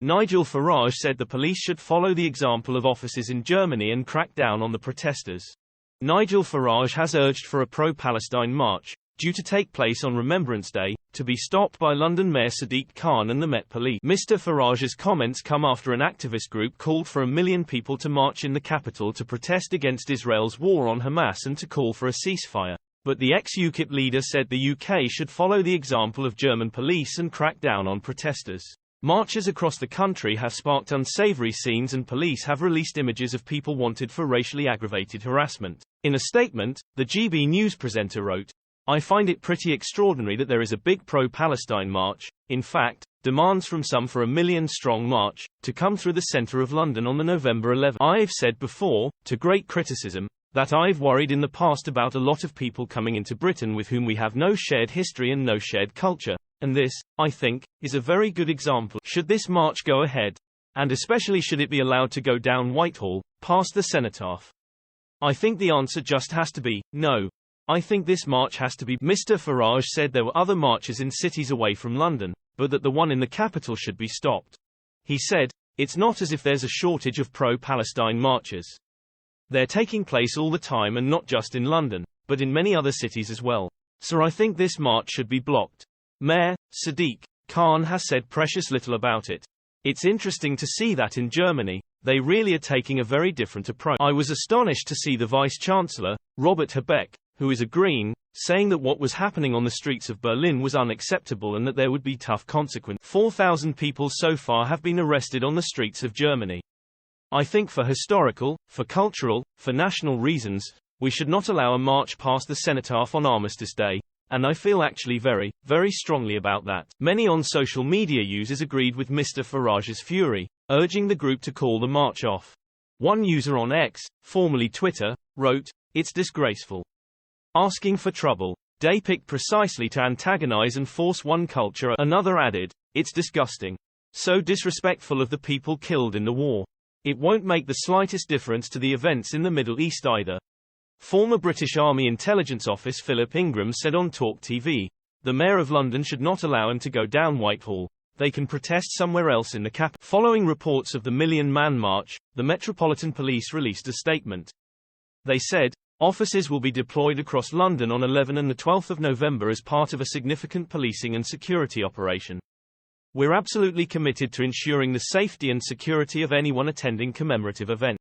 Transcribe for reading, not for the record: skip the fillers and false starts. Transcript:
Nigel Farage said the police should follow the example of officers in Germany and crack down on the protesters. Nigel Farage has urged for a pro-Palestine march, due to take place on Remembrance Day, to be stopped by London Mayor Sadiq Khan and the Met Police. Mr. Farage's comments come after an activist group called for 1 million people to march in the capital to protest against Israel's war on Hamas and to call for a ceasefire. But the ex-UKIP leader said the UK should follow the example of German police and crack down on protesters. Marches across the country have sparked unsavory scenes and police have released images of people wanted for racially aggravated harassment. In a statement, the GB News presenter wrote, "I find it pretty extraordinary that there is a big pro-Palestine march, in fact, demands from some for 1 million-strong march, to come through the centre of London on the November 11th. I've said before, to great criticism, that I've worried in the past about a lot of people coming into Britain with whom we have no shared history and no shared culture. And this, I think, is a very good example. Should this march go ahead? And especially should it be allowed to go down Whitehall, past the cenotaph? I think the answer just has to be, no. I think this march has to be." Mr. Farage said there were other marches in cities away from London, but that the one in the capital should be stopped. He said, "It's not as if there's a shortage of pro-Palestine marches. They're taking place all the time and not just in London, but in many other cities as well. So I think this march should be blocked." Mayor Sadiq Khan has said precious little about it. "It's interesting to see that in Germany, they really are taking a very different approach. I was astonished to see the Vice-Chancellor, Robert Habeck, who is a Green, saying that what was happening on the streets of Berlin was unacceptable and that there would be tough consequences. 4,000 people so far have been arrested on the streets of Germany. I think for historical, for cultural, for national reasons, we should not allow a march past the cenotaph on Armistice Day. And I feel actually very, very strongly about that." Many on social media users agreed with Mr. Farage's fury, urging the group to call the march off. One user on X, formerly Twitter, wrote, "It's disgraceful. Asking for trouble. Day picked precisely to antagonize and force one culture." Another added, "It's disgusting. So disrespectful of the people killed in the war. It won't make the slightest difference to the events in the Middle East either." Former British Army Intelligence Officer Philip Ingram said on Talk TV, "The Mayor of London should not allow him to go down Whitehall. They can protest somewhere else in the capital." Following reports of the million-man march, the Metropolitan Police released a statement. They said, "Officers will be deployed across London on 11 and the 12th of November as part of a significant policing and security operation. We're absolutely committed to ensuring the safety and security of anyone attending commemorative events.